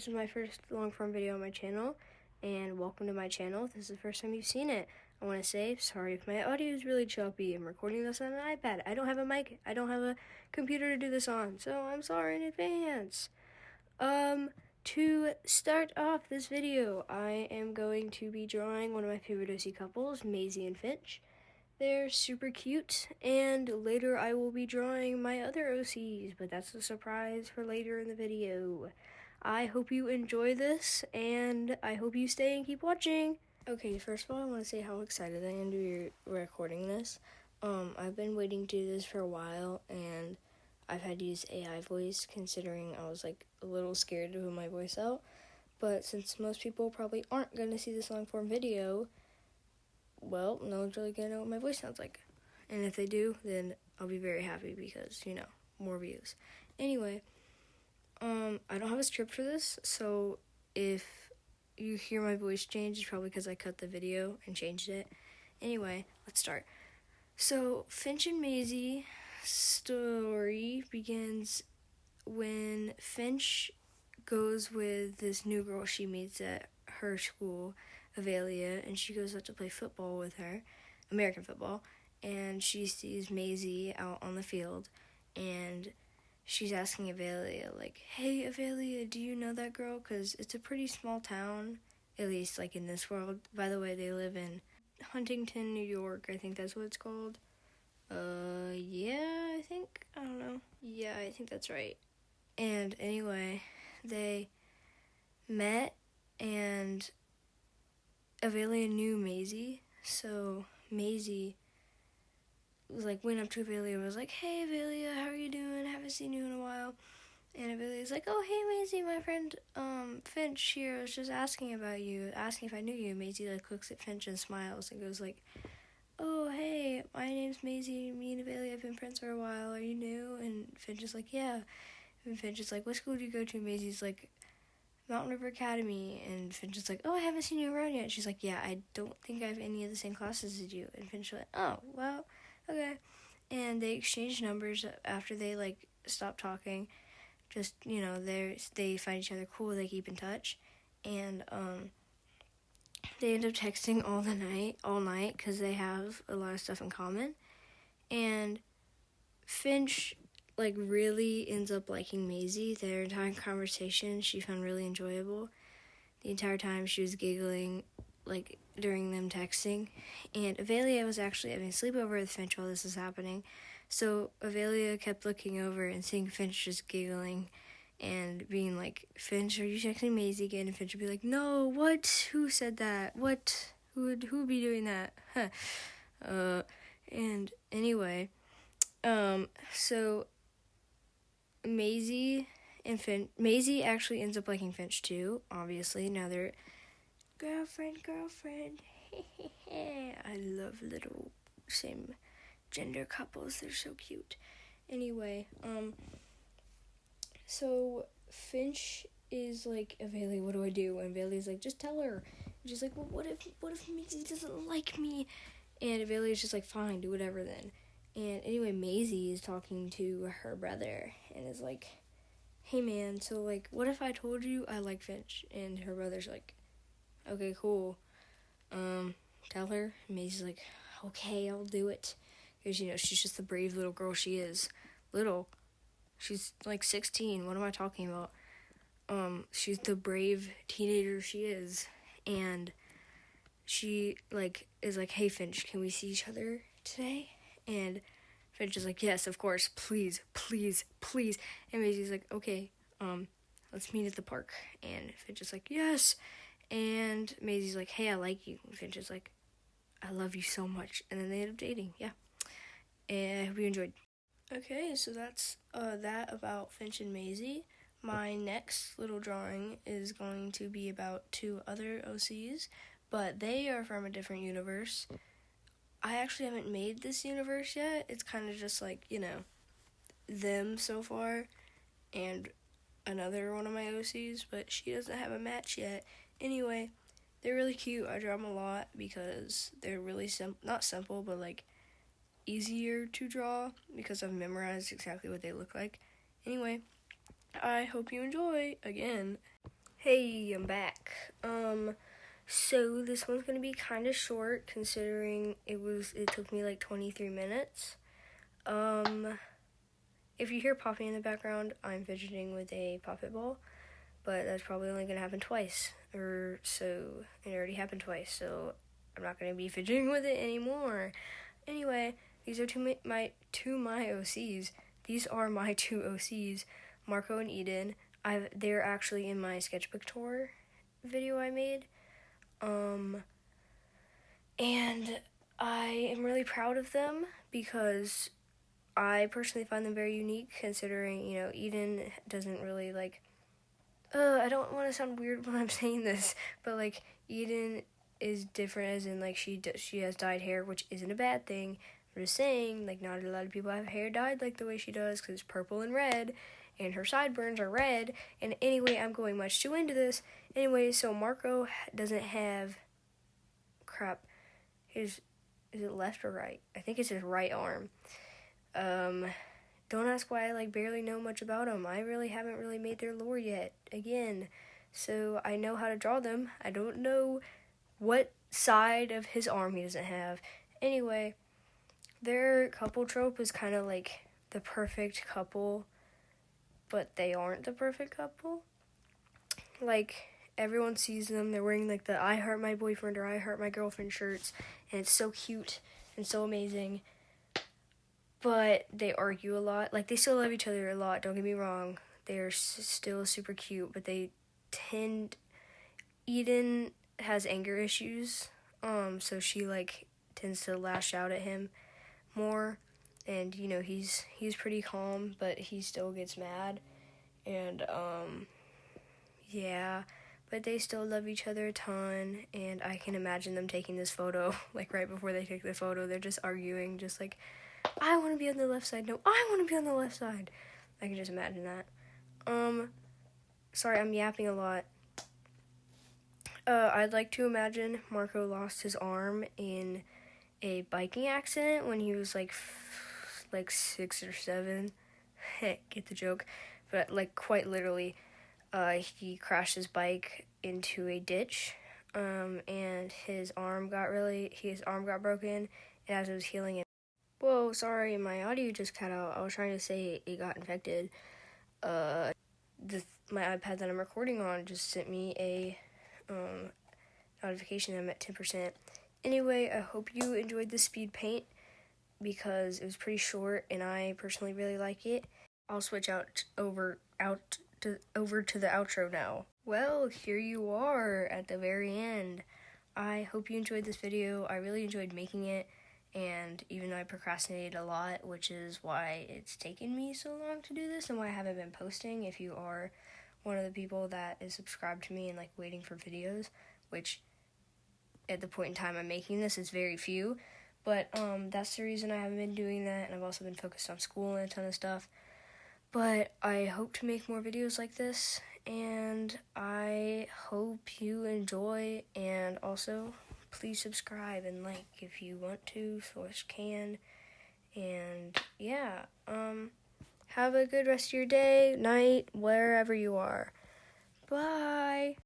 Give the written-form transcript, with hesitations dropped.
this is my first long-form video on my channel, and welcome to my channel. If this is the first time you've seen it, I want to say sorry if my audio is really choppy. I'm recording this on an iPad. I don't have a mic. I don't have a computer to do this on, so I'm sorry in advance. To start off this video, I am going to be drawing one of my favorite OC couples, Maisie and Finch. They're super cute, and later I will be drawing my other OCs, but that's a surprise for later in the video. I hope you enjoy this, and I hope you stay and keep watching. Okay, first of all, I want to say how excited I am to be recording this. I've been waiting to do this for a while, and I've had to use AI voice, considering I was, a little scared to put my voice out. But since most people probably aren't going to see this long-form video, well, no one's really going to know what my voice sounds like. And if they do, then I'll be very happy because, more views. Anyway, I don't have a script for this, so if you hear my voice change, it's probably because I cut the video and changed it. Anyway, let's start. So, Finch and Maisie story begins when Finch goes with this new girl she meets at her school, Avelia, and she goes out to play football with her, American football, and she sees Maisie out on the field, and she's asking Avelia, hey, Avelia, do you know that girl? Because it's a pretty small town, at least, in this world. By the way, they live in Huntington, New York. I think that's what it's called. Yeah, I don't know. Yeah, I think that's right. And anyway, they met, and Avelia knew Maisie, so Maisie went up to Avelia and was like, hey, Avelia, how are you doing? Haven't seen you in a while. And Avelia's like, oh, hey, Maisie, my friend, Finch here was just asking about you, asking if I knew you. Maisie, looks at Finch and smiles and goes oh, hey, my name's Maisie, me and Avelia have been friends for a while, are you new? And Finch is like, yeah. And Finch is like, what school do you go to? Maisie's like, Mountain River Academy. And Finch is like, oh, I haven't seen you around yet. She's like, yeah, I don't think I have any of the same classes as you. And Finch is like, oh, well, okay. And they exchange numbers after they, stop talking. Just, they find each other cool, they keep in touch. And, they end up texting all night, because they have a lot of stuff in common. And Finch, really ends up liking Maisie. Their entire conversation she found really enjoyable. The entire time she was giggling, during them texting. And Avelia was actually having a sleepover with Finch while this was happening. So Avelia kept looking over and seeing Finch just giggling and being like, Finch, are you texting Maisie again? And Finch would be like, no, what? Who said that? What? Who would be doing that? And anyway, so Maisie actually ends up liking Finch too, obviously. Now they're girlfriend. I love little same gender couples. They're so cute. Anyway, so Finch is like, Avelia, what do I do? And Avelia's like, just tell her. And she's like, well, what if Maisie doesn't like me? And Avelia's just like, fine, do whatever then. And anyway, Maisie is talking to her brother and is like, hey man, so what if I told you I like Finch? And her brother's like, okay, cool. Tell her. And Maisie's like, okay, I'll do it. Because, she's just the brave little girl she is. Little. She's 16. What am I talking about? She's the brave teenager she is. And she, is like, hey, Finch, can we see each other today? And Finch is like, yes, of course, please. And Maisie's like, okay, let's meet at the park. And Finch is like, yes. And Maisie's like, hey, I like you. And Finch is like, I love you so much. And then they end up dating, yeah. And I hope you enjoyed. Okay, so that's that about Finch and Maisie. My next little drawing is going to be about two other OCs, but they are from a different universe. I actually haven't made this universe yet. It's kind of just them so far, and another one of my OCs, but she doesn't have a match yet. Anyway, they're really cute. I draw them a lot because they're really not simple, but easier to draw because I've memorized exactly what they look like. Anyway, I hope you enjoy again. Hey, I'm back. So this one's gonna be kind of short considering it took me like 23 minutes. If you hear popping in the background, I'm fidgeting with a poppet ball, but that's probably only gonna happen twice, or so. It already happened twice, so I'm not gonna be fidgeting with it anymore. Anyway, these are my OCs. These are my two OCs, Marco and Eden. They're actually in my sketchbook tour video I made. And I am really proud of them because I personally find them very unique considering, Eden doesn't really I don't want to sound weird when I'm saying this, but Eden is different as in she has dyed hair, which isn't a bad thing. I'm just saying, not a lot of people have hair dyed like the way she does because it's purple and red, and her sideburns are red. And anyway, I'm going much too into this. Anyway, so Marco doesn't have is it left or right? I think it's his right arm. Don't ask why I barely know much about him. I really haven't really made their lore yet. Again, so I know how to draw them. I don't know what side of his arm he doesn't have. Anyway, their couple trope is kind of like the perfect couple, but they aren't the perfect couple. Everyone sees them, they're wearing the I Heart My Boyfriend or I Heart My Girlfriend shirts, and it's so cute and so amazing. But they argue a lot. They still love each other a lot, don't get me wrong. They are still super cute, but Eden has anger issues, so she tends to lash out at him more, and he's pretty calm, but he still gets mad, and yeah, but they still love each other a ton, and I can imagine them taking this photo, right before they take the photo, they're just arguing, just I want to be on the left side, no, I want to be on the left side. I can just imagine that. Sorry, I'm yapping a lot. I'd like to imagine Marco lost his arm in a biking accident when he was like 6 or 7. Get the joke. But quite literally, he crashed his bike into a ditch, and his arm got broken, and as it was healing, whoa, sorry, my audio just cut out. I was trying to say it got infected. My iPad that I'm recording on just sent me a notification that I'm at 10%. Anyway, I hope you enjoyed the speed paint because it was pretty short and I personally really like it. I'll switch over to the outro now. Well, here you are at the very end. I hope you enjoyed this video. I really enjoyed making it, and even though I procrastinated a lot, which is why it's taken me so long to do this and why I haven't been posting. If you are one of the people that is subscribed to me and waiting for videos, which at the point in time I'm making this is very few, but that's the reason I haven't been doing that, and I've also been focused on school and a ton of stuff. But I hope to make more videos like this, and I hope you enjoy, and also please subscribe and like if you want to, so I can. And yeah, have a good rest of your day, night, wherever you are. Bye.